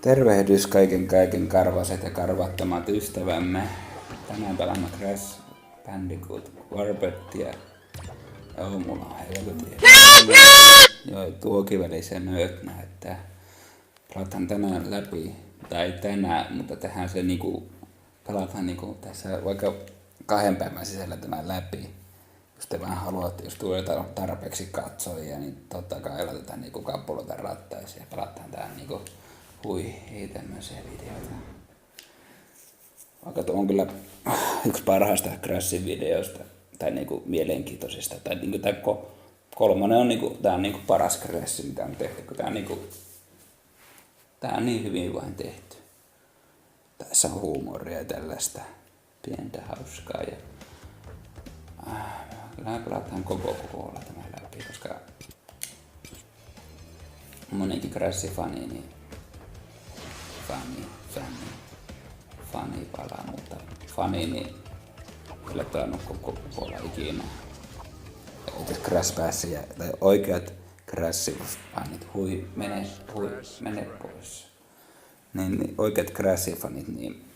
Tervehdys kaiken karvaset ja karvattomat ystävämme. Tänään pelaamme Crash Bandicoot Warbirdia. Joo, mulla on helvetin. Joo, tuokin välisen nööt näyttää. Pelataan tänään läpi. Tai ei tänään, mutta tehdään se niinku, pelataan niinku tässä vaikka 2 päivän sisällä tämän läpi. Jos te vähän haluatte, jos tulee tarpeeksi katsojia, niin totta kai laitetaan niinku kappuloita rattaisiin ja pelataan tää niinku ei tämmöisiä videoita. Vaikka tuo on kyllä yksi parhaista Crashin videoista tai niinku mielenkiintoisista. Tai niinku tää kolmonen on niinku, tää on niinku paras Crash, mitä on tehty, kun tää on niin hyvin vain tehty. Tässä on huumoria ja tällaista pientä hauskaa ja kyllä me pelataan koko tämä läpi, koska monenkin Crash-fani, niin fani palaa, mutta fani niin kyllä pelannut koko ikinä. Eikä Crash Passia tai oikeat Crash-fanit, mene pois. Niin oikeat Crash-fanit, niin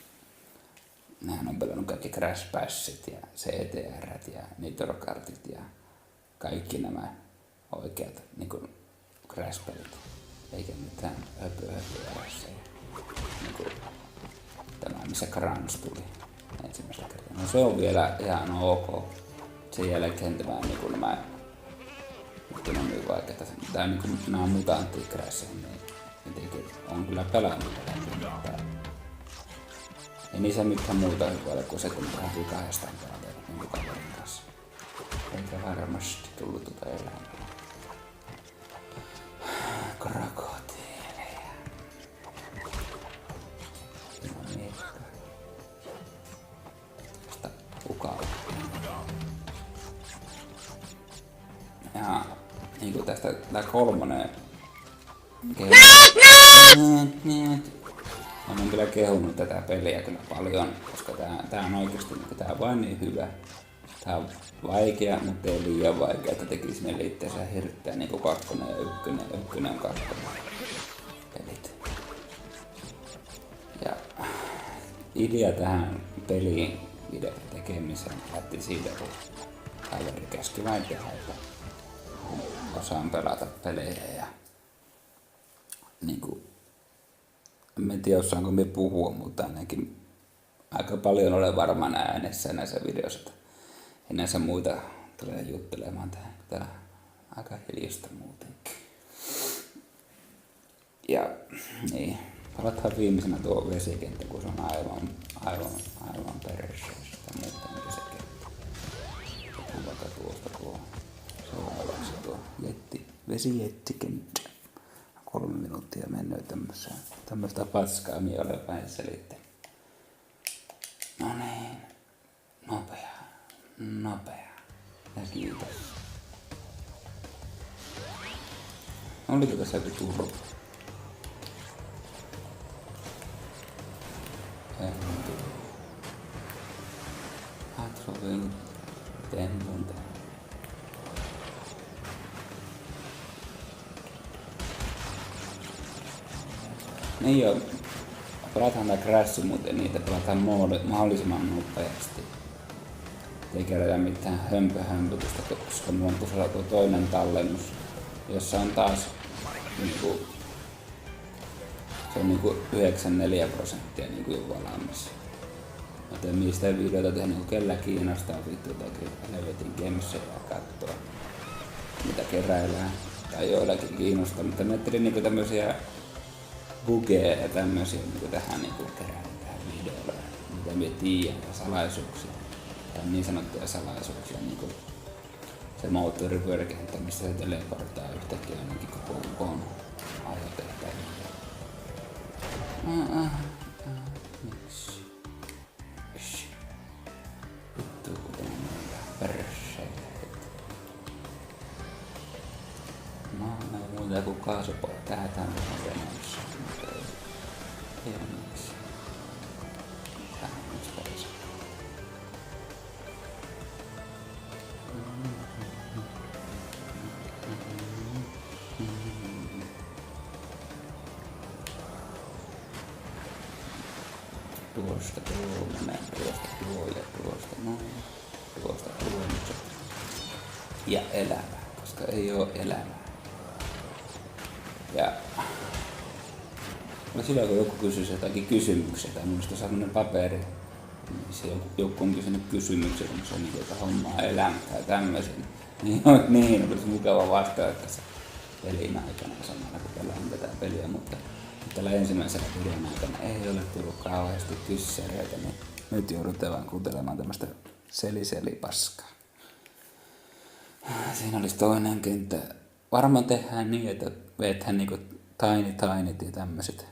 nehän on pelannut kaikki Crash Passit ja CTR:t ja Nitro Kartit ja kaikki nämä oikeat niin Crash-pelit. Eikä mitään höpöä. Niinku tämä, missä Crunch tuli ensimmäistä kertaa. No se on vielä ihan ok. Sen jälkeen tämä niinku nämä, nyt on niin vaikeeta. Tää niinku nämä mutantti Crashit, niin jotenkin on kyllä pelannut mutta ei niissä mitään muuta hyvää kuin se, kun lähti 2 pelata niinku kaverin kanssa. Eikä varmasti tullut elämää. Krokotiileja. No miekka. Tästä ukalla. Ja niinku tästä tää kolmonen mä oon kyllä kehunut tätä peliä kyllä paljon, koska tää on oikeesti tää on vain niin hyvä. Tää on vaikea, mutta ei liian vaikea, että tekisi meille itseänsä hirttää niinku 2 ja 1 on 2 pelit. Ja idea tähän peliin videon tekemiseen lähti siitä, kun kaveri käski vain tehdä, että osaan pelata pelejä ja niinku en tiedä osaanko me puhua, mutta ainakin aika paljon olen varmaan äänessä näissä videoissa. Ja näissä muita tulee juttelemaan tähän. Tää on aika hiljasta muutenkin. Ja niin, palataan viimeisenä tuo vesikenttä, kun se on aivan perässä. Sitä muuta mikä se kenttä. Otetaan vaikka tuosta tuo seuraavaksi tuo vesijettikenttä. 3 minuuttia mennyt tämmöstä paskaa, mihin olen päin selittänyt. No niin, nopea. Ja kiitos. Oliko tässä joku turva? En tiedä. Atrovin tentunte. Niin joo, pelataan tää Crash, mutta niitä pelataan mahdollisimman nopeasti. Ei kerätä mitään hömpötystä, koska mulla on tuossa tuo toinen tallennus, jossa on taas niinku, se on niinku 94% niinku jo valmis. Mä teen mistä videoita tehnyt, kun kellä kiinnostaa vittu jotakin helvetin gemsejä katsoa, mitä keräillään. Tai joillakin kiinnostaa, mutta mä ajattelin niinku tämmösiä bugeja ja tämmösiä niinku tähän niinku kerään tähän videolle, mitä me tiedän, salaisuuksia. Tai niin sanottuja salaisuuksia, niinku se moottoripyöräkenttä, missä se teleporttaa yhtäkkiä ainakin koko ukon ajotehtäviin. Miksi? Vittu kuten meillä perseitä. No, ei muuta kuin kaasupoja. Tää on venässä. Ei oo miksi. Tää on yksi perse. tuosta tuo menee, tuosta tuo ja tuosta noin, tuosta tuo. Ja elämä, koska ei oo elämää. Ja silloin kun joku kysyisi jotakin kysymyksiä, tai minusta on sellainen paperi, missä joku on kysynyt kysymyksiä, kun se on niin joka hommaa elämää tai tämmöisen, niin olisi mukava vastata tässä pelin aikana samalla kun pelaan tätä peliä, mutta tällä ensimmäisellä videon aikana ei ole tullut kauheasti kyssäreitä, niin nyt joudutte vaan kuuntelemaan tämmöistä seli-paskaa. Siinä olisi toinen kenttä. Varmaan tehdään niin, että veetään niinku tiny ja tämmöset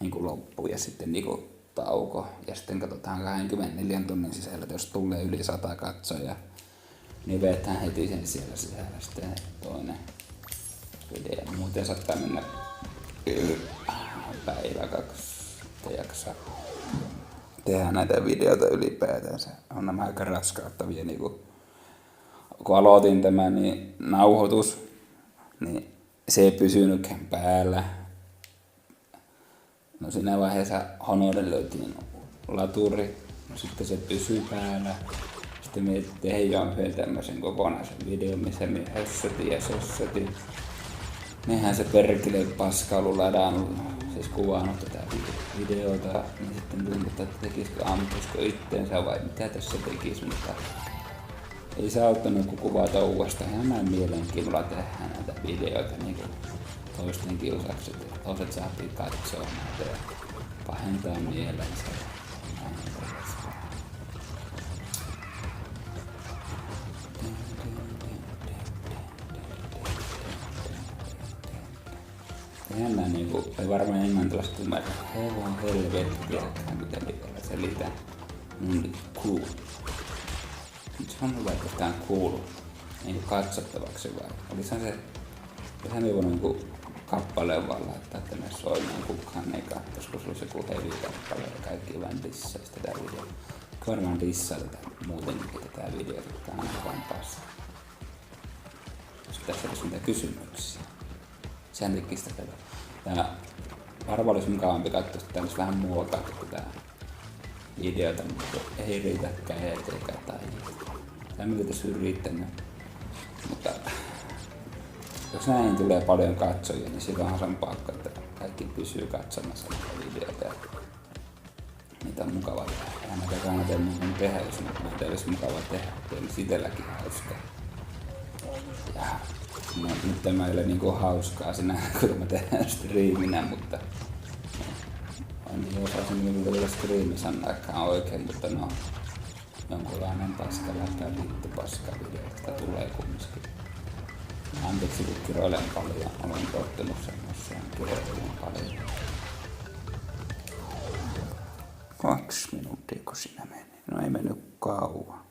niinku loppuun ja sitten niinku tauko. Ja sitten katsotaan 24 tunnin sisällä, että jos tulee yli 100 katsojaa, niin veetään heti sen siellä sisällä sitten toinen video. Muuten saattaa mennä päivä 2 jaksaa tehdä näitä videoita ylipäätään. On nämä aika raskauttavia. Niinku, kun aloitin tämän niin nauhoitus, niin se ei pysynytkään päällä. No siinä vaiheessa Honorille löytiin laturi, no sitten se pysyi päällä. Sitten me tehdään yhden tämmöisen kokonaisen videon, missä me hössötin ja sössötin. Nehän se perkele paska ollut ladannut, siis kuvannut tätä videota, niin sitten tuntui, että tekisikö ampuisiko itteensä vai mitä tässä tekisi, mutta ei se auttanut kun kuvata uudestaan. Ja mä mielenkiinnolla tehdään näitä videoita niin kuin toisten kiusakset ja toiset saatiin katsoa näitä ja pahentaa mielensä. Jännä niinku, ei varmaan englantilaiset ymmärrä. Hevon helvetti, tiedätkään mitä vielä selitän. Cool. Se on hyvä, että tämä on cool niinku katsottavaksi vai? Olisahan se, sehän ei voinut niinku kappaleen vaan laittaa tänne soimaan, kukaan ei katsoisi, kun se olisi joku heavy kappale ja kaikki vain dissaisi tätä videota. Varmaan dissaa tätä muutenkin tätä videota, tää on aivan paska. Jos tässä olisi mitään kysymyksiä. Sehän tekisi tätä. Ja varmaan olisi mukavampi katsoa, että olisi vähän muokattu tätä videota, mutta ei riitä kädet eikä taidot. Tämä mitä tässä on riittänyt. Mutta jos näihin tulee paljon katsojia, niin silloinhan se on pakko, että kaikki pysyy katsomassa näitä videoita. Niitä on mukava tehdä. Ja näitä kannattaa niin tehdä, jos näitä olisi mukava tehdä. Olisi itselläkin hauskaa. Ja no, nyt tämä ei ole niinku hauskaa sinä, kun mä tehdään striiminä, mutta en osaisin niinku vielä striimisanaakaan oikein, mutta no jonkunlainen paskaläppä vittu paska videosta tulee kumminkin. Anteeksi kun kiroilen paljon, olen tottunut semmoiseen kiroiluun paljon. 2 minuuttia kun siinä meni, no ei mennyt kauan.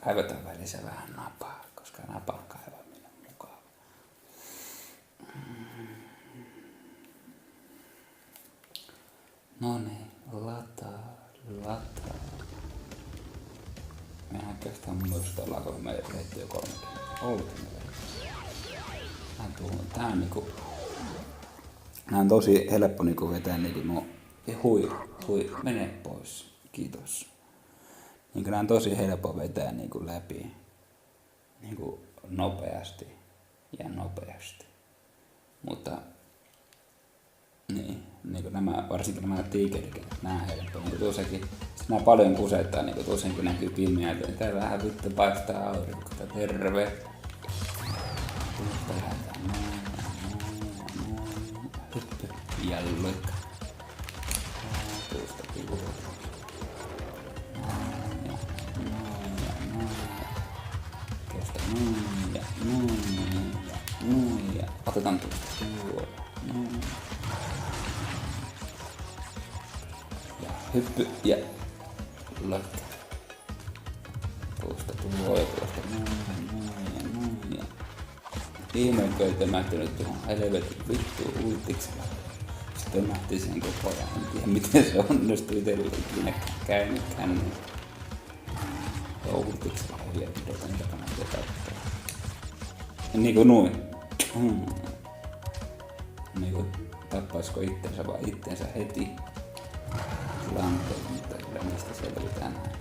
Kaivetaan välissä vähän napaa, koska napan kaivaminen on mukava. No niin, lataa. Mehän oikeastaan myös tuolla, kun me lehti jo 30. Tää on niinku... Nää on tosi helppo niinku vetää niinku no... Hui, mene pois. Kiitos. Niin nää on tosi helppo vetää niinku läpi niinku nopeasti. Mutta niin nämä, varsinkin nämä tiikerikennät, nää helppo. Niinku tuossakin, nää paljon kusettaa niinku tuossa kun näkyy pimeältä, niin tää vähän vittu paistaa aurinko. Terve. Hyppy. Jalloikka. Tuosta tuohon. Noin ja otetaan tuosta tuo. Ja hyppy ja lakka. Tuosta tuo ja tuosta noin ja viimein köytämättä tuohon helvetin vittuun ultiksella. Sitten tömähti sen koko ajan. En tiedä miten se onnistui itselle ikinä käynytkään. Niin ultiksella hyviä videoita, niitä kannattaa katsoa. Niinku noin. Niinku tappaisiko itsensä vai itsensä heti. Lanteet, mutta kyllä niistä selvitään näin.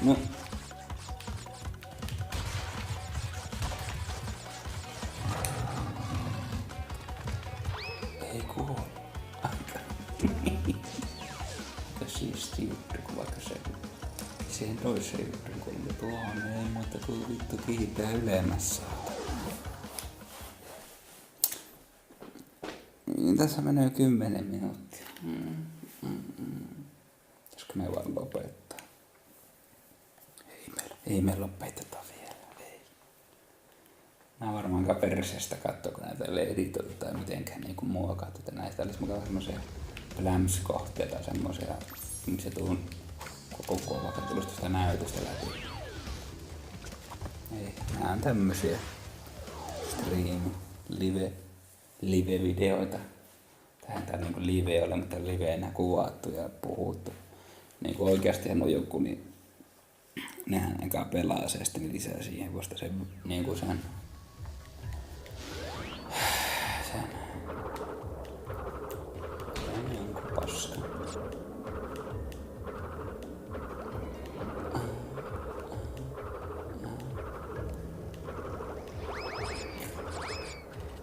No. Ei kuole. Aika. Siisti juttu, kun vaikka se siihen toiseen juttuun, kun tuohon ei muuta kuin vittu kiipeä ylemmässä. Tässä menee 10 minuuttia. Pitäisikö me vaan lopettaa? Ei me lopeteta vielä. Ei. Mä varmaankaan perseestä kattoo, kun näitä ei ole editoitu tai mitenkään niinku muokattu. Näistä olisi mukaan semmosia pläms-kohteita tai semmosia, missä tuun koko vaikka tulisi sitä näytöstä läpi. Ei, nää on tämmösiä live-videoita. Tähän tää niinku live ole, mutta liveenä kuvattu ja puhuttu. Niinku oikeasti on joku, niin nehän enkä pelaa se sitten lisää siihen vasta sen niinku sen jonkun paska.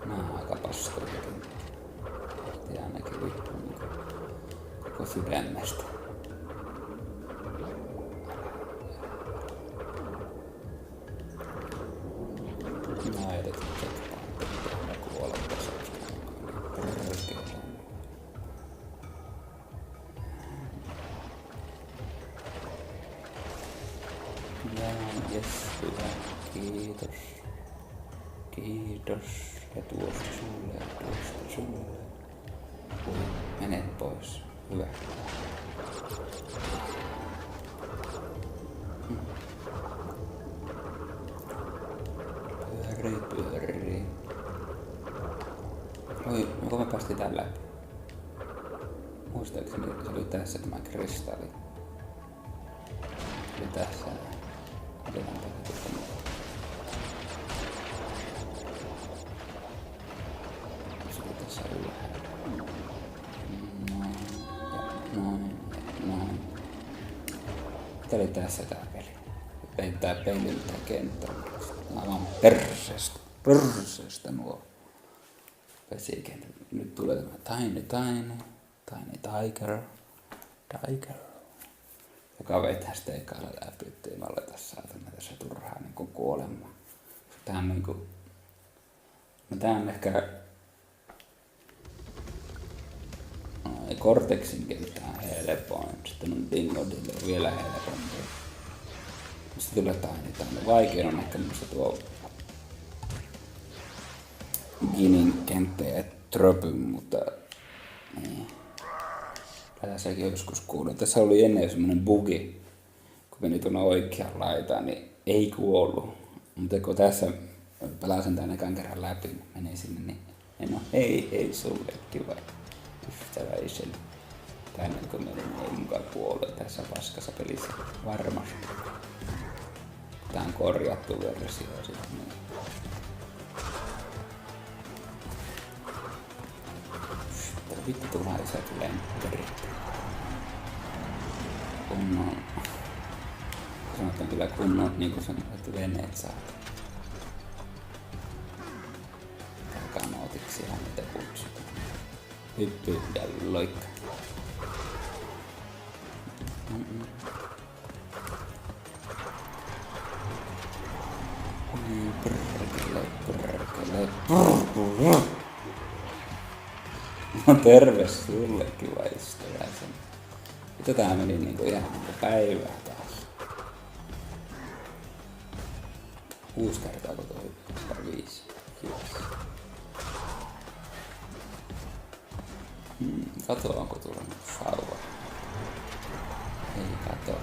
Nää on aika paskoja. Ja ainakin vittu koko sydämestä. Mä edet checkpointin ja kuolla tässä. Jes, hyvä. Kiitos. Kiitos. Ja tuosta sulle ja tuosta sulle. Menet pois. Hyvä. Pyörii. Oi, joko me päästiin tän läpi? Muistaakseni se oli tässä tämä kristalli. Se oli tässä. Otetaan tätä se oli tässä ylhäällä. Noin. Tää oli tässä tää peli. Ei tää peli mitään kenttää. Aivan perseestä nuo vesikentät. Nyt tulee tämä Tiny Tiger. Joka vetää sitä ekalla läpi, ettei me aleta saatana tässä turhaa niinku kuolemaan. Tää on niinku... No tää on ehkä... Cortexin kenttä on helpoin. Sitten on Dingodille vielä helpompi. Sitten tulee Tiny. Vaikein on ehkä minusta tuo Ginin kenttä ja Tropyn, mutta niin. Tässäkin joskus kuullut. Tässä oli ennen semmonen bugi, kun meni tuonne oikeaan laitaan, niin ei kuollut. Mutta kun tässä pelasin tämän ekan kerran läpi, niin meni sinne, niin no ei sulle kiva ystäväiselle. Tänne kun meni, niin ei mukaan kuollut tässä paskassa pelissä varmasti. Tää on korjattu versio sitten. Vittu tuolla isä tulee perittämään. Kunnon... Sanotaan kyllä kunnon niinku sellaiset veneet saat. Kanootiksi niitä kutsutaan. Hyppy ja loikka. Perkele. No terve sullekin vai ystäväisen. Mitä tää meni niinku ihan päivää taas. 6 kertaa kun toi hyppäsi 5. Kiitos. Kato onko tullut sauva. Ei kato.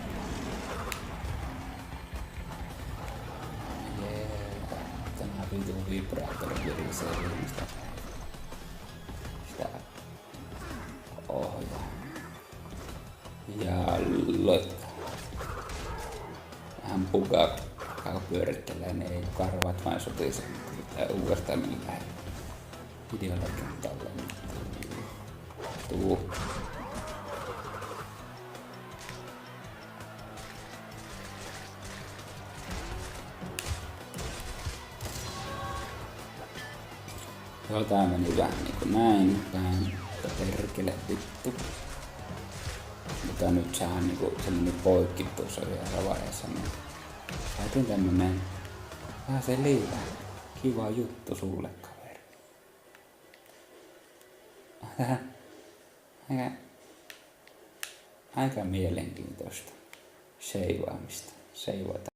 Tämä vitun vibraattori virisee ihmistä. Sitä ohjaa. Ja loikka. Vähän bugaa, kun pyörittelee, niin ei karvat vain sotii sen. Pitää uudestaan mennä lähelle. Piti ollakin tolleen. Tuu. Joo, tää meni vähän niinku näin päin. Perkele vittu. Mutta nyt sehän niinku se meni poikki tuossa yhdessä vaiheessa. Niin laitin tämmönen vähän se liivää. Kiva juttu sulle, kaveri. Aika mielenkiintoista. Seivaamista. Seivata.